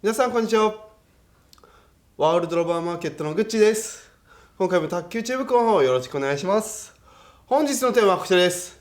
皆さんこんにちは。ワールドロバーマーケットのグッチーです。今回も卓球チームの方よろしくお願いします。本日のテーマはこちらです。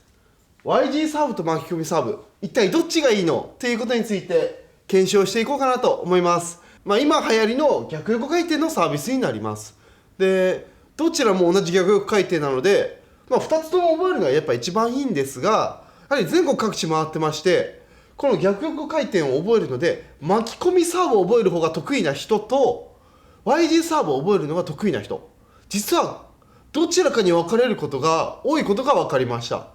YG サーブと巻き込みサーブ、一体どっちがいいのということについて検証していこうかなと思います。今流行りの逆横回転のサービスになります。で、どちらも同じ逆横回転なので、2つとも覚えるのがやっぱ一番いいんですが、やはり全国各地回ってまして、この逆横回転を覚えるので巻き込みサーブを覚える方が得意な人と YG サーブを覚えるのが得意な人、実はどちらかに分かれることが多いことが分かりました。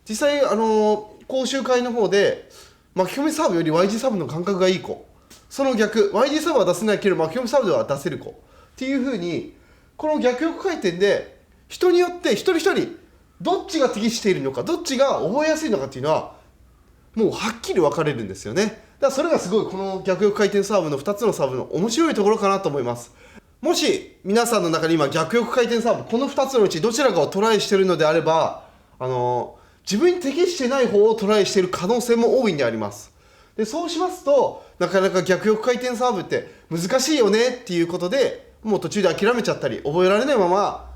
実際講習会の方で巻き込みサーブより YG サーブの感覚がいい子、その逆 YG サーブは出せないけど巻き込みサーブでは出せる子っていう風に、この逆横回転で人によって一人一人どっちが適しているのか、どっちが覚えやすいのかっていうのはもうはっきり分かれるんですよね。だからそれがすごいこの逆横回転サーブの2つのサーブの面白いところかなと思います。もし皆さんの中に今逆横回転サーブこの2つのうちどちらかをトライしているのであれば、自分に適してない方をトライしている可能性も大いにあります。でそうしますとなかなか逆横回転サーブって難しいよねっていうことでもう途中で諦めちゃったり覚えられないまま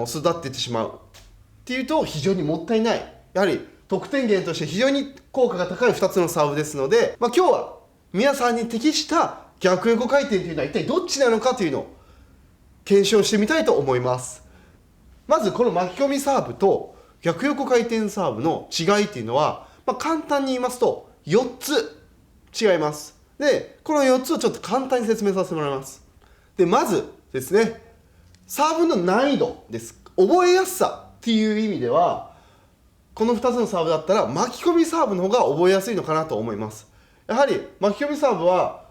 育っていってしまうっていうと非常にもったいない。やはり得点源として非常に効果が高い2つのサーブですので、今日は皆さんに適した逆横回転というのは一体どっちなのかというのを検証してみたいと思います。まずこの巻き込みサーブと逆横回転サーブの違いというのは、簡単に言いますと4つ違います。でこの4つをちょっと簡単に説明させてもらいます。でまずですね、サーブの難易度です。覚えやすさっていう意味ではこの2つのサーブだったら巻き込みサーブの方が覚えやすいのかなと思います。やはり巻き込みサーブは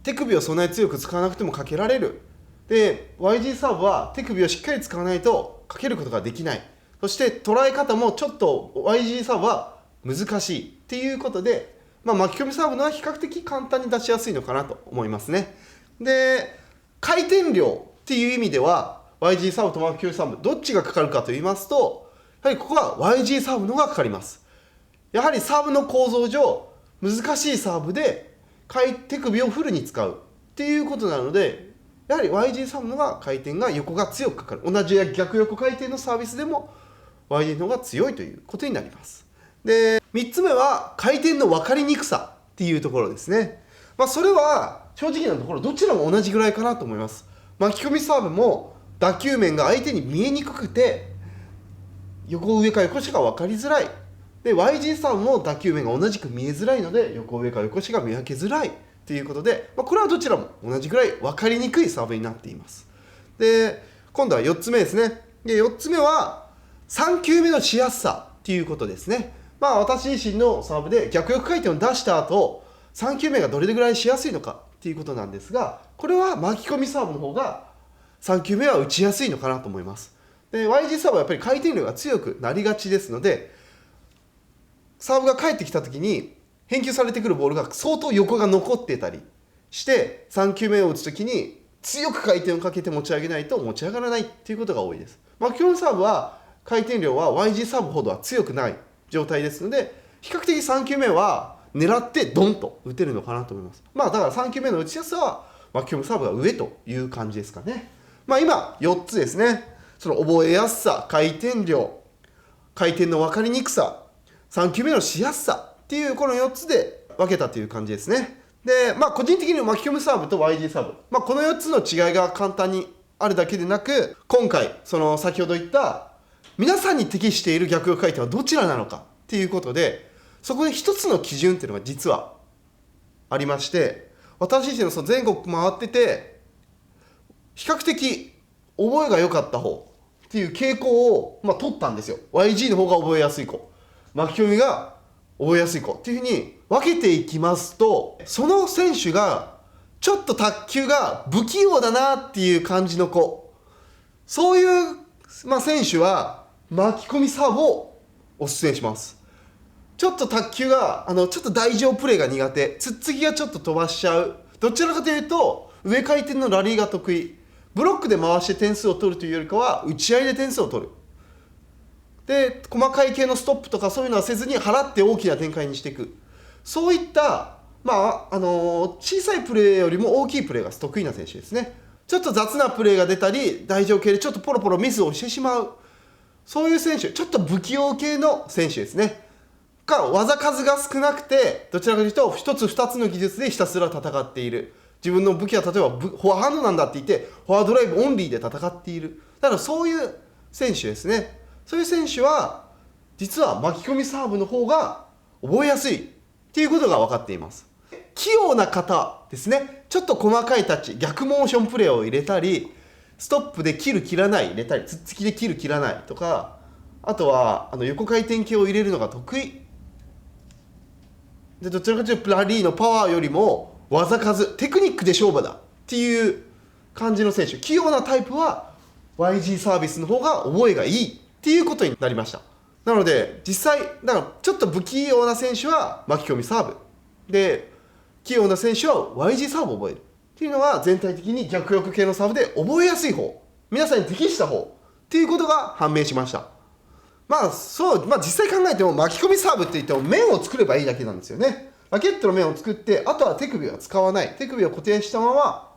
手首をそんなに強く使わなくてもかけられる。で YG サーブは手首をしっかり使わないとかけることができない。そして捉え方もちょっと YG サーブは難しいっていうことで、巻き込みサーブのは比較的簡単に出しやすいのかなと思いますね。で回転量っていう意味では YG サーブと巻き込みサーブどっちがかかるかと言いますと、やはりここは YG サーブの方がかかります。やはりサーブの構造上難しいサーブで手首をフルに使うっていうことなので、やはり YG サーブの方が回転が横が強くかかる。同じ逆横回転のサービスでも YG の方が強いということになります。で3つ目は回転の分かりにくさっていうところですね。それは正直なところどちらも同じぐらいかなと思います。巻き込みサーブも打球面が相手に見えにくくて横上か横下が分かりづらい。で YG サーブも打球面が同じく見えづらいので横上か横下が見分けづらいということで、これはどちらも同じぐらい分かりにくいサーブになっています。で今度は4つ目ですね。で4つ目は3球目のしやすさっていうことですね。私自身のサーブで逆横回転を出した後3球目がどれぐらいしやすいのかっていうことなんですが、これは巻き込みサーブの方が3球目は打ちやすいのかなと思います。で YG サーブはやっぱり回転量が強くなりがちですので、サーブが返ってきた時に返球されてくるボールが相当横が残ってたりして3球目を打つ時に強く回転をかけて持ち上げないと持ち上がらないっていうことが多いです。巻き込みサーブは回転量は YG サーブほどは強くない状態ですので、比較的3球目は狙ってドンと打てるのかなと思います。だから3球目の打ちやすさは巻き込みサーブが上という感じですかね。今4つですね。その覚えやすさ、回転量、回転の分かりにくさ、3球目のしやすさっていうこの4つで分けたという感じですね。で個人的に巻き込みサーブと YG サーブ、この4つの違いが簡単にあるだけでなく、今回先ほど言った皆さんに適している逆横回転はどちらなのかっていうことで、そこで一つの基準っていうのが実はありまして、私自身の全国回ってて比較的覚えが良かった方っていう傾向を取ったんですよ。 YG の方が覚えやすい子、巻き込みが覚えやすい子っていうふうに分けていきますと、その選手がちょっと卓球が不器用だなっていう感じの子、そういう、選手は巻き込みサーブをおすすめします。ちょっと卓球がちょっと台上プレーが苦手、つっつきがちょっと飛ばしちゃう、どちらかというと上回転のラリーが得意、ブロックで回して点数を取るというよりかは打ち合いで点数を取る。で細かい系のストップとかそういうのはせずに払って大きな展開にしていく、そういった小さいプレーよりも大きいプレーが得意な選手ですね。ちょっと雑なプレーが出たり台上系でちょっとポロポロミスをしてしまう、そういう選手、ちょっと不器用系の選手ですね。技数が少なくて、どちらかというと1つ2つの技術でひたすら戦っている、自分の武器は例えばフォアハンドなんだって言ってフォアドライブオンリーで戦っている、だからそういう選手ですね。そういう選手は実は巻き込みサーブの方が覚えやすいっていうことが分かっています。器用な方ですね、ちょっと細かいタッチ、逆モーションプレーを入れたり、ストップで切る切らない入れたり、つっつきで切る切らないとか、あとは横回転系を入れるのが得意で、どちらかというとラリーのパワーよりも技数テクニックで勝負だっていう感じの選手、器用なタイプは YG サービスの方が覚えがいいっていうことになりました。なので実際だからちょっと不器用な選手は巻き込みサーブで、器用な選手は YG サーブを覚えるっていうのは全体的に逆力系のサーブで覚えやすい方、皆さんに適した方っていうことが判明しました。実際考えても巻き込みサーブって言っても面を作ればいいだけなんですよね。ラケットの面を作って、あとは手首は使わない、手首を固定したまま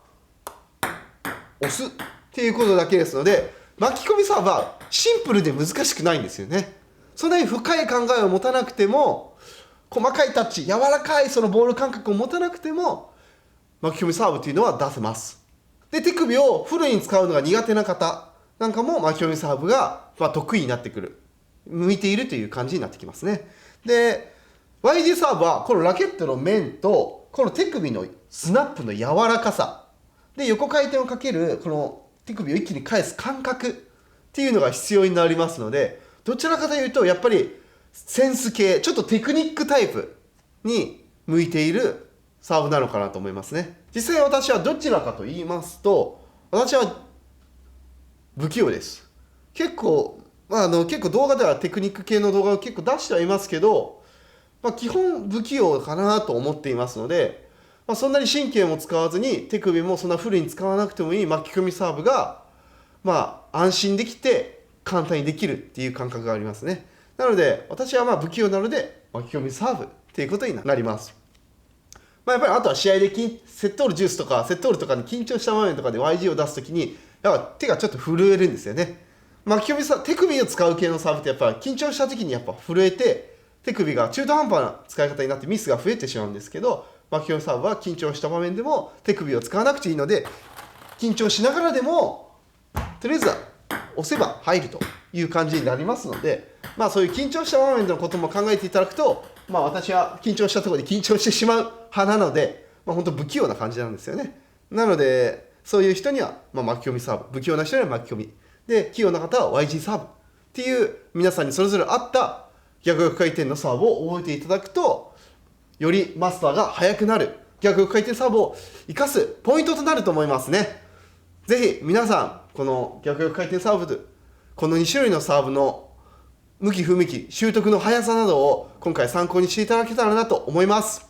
押すっていうことだけですので、巻き込みサーブはシンプルで難しくないんですよね。そんなに深い考えを持たなくても、細かいタッチ、柔らかいそのボール感覚を持たなくても巻き込みサーブっていうのは出せます。で、手首をフルに使うのが苦手な方なんかも巻き込みサーブが得意になってくる、向いているという感じになってきますね。で、YG サーブはこのラケットの面とこの手首のスナップの柔らかさで、横回転をかけるこの手首を一気に返す感覚っていうのが必要になりますので、どちらかというとやっぱりセンス系、ちょっとテクニックタイプに向いているサーブなのかなと思いますね。実際私はどちらかと言いますと、私は不器用です。結構動画ではテクニック系の動画を結構出してはいますけど、基本不器用かなと思っていますので、そんなに神経も使わずに手首もそんなフルに使わなくてもいい巻き込みサーブが安心できて簡単にできるっていう感覚がありますね。なので私は不器用なので巻き込みサーブっていうことになります。やっぱりあとは試合でセットオールジュースとかセットオールとかに緊張した場面とかで YG を出すときにやっぱ手がちょっと震えるんですよね。巻き込み手首を使う系のサーブってやっぱ緊張した時にやっぱ震えて手首が中途半端な使い方になってミスが増えてしまうんですけど、巻き込みサーブは緊張した場面でも手首を使わなくていいので、緊張しながらでもとりあえずは押せば入るという感じになりますので、そういう緊張した場面のことも考えていただくと、私は緊張したところで緊張してしまう派なので、本当不器用な感じなんですよね。なのでそういう人には巻き込みサーブ、不器用な人には巻き込みで、器用な方は YG サーブっていう皆さんにそれぞれ合った逆逆回転のサーブを覚えていただくと、よりマスターが速くなる逆逆回転サーブを生かすポイントとなると思いますね。ぜひ皆さんこの逆逆回転サーブ、この2種類のサーブの向き不向き、習得の速さなどを今回参考にしていただけたらなと思います。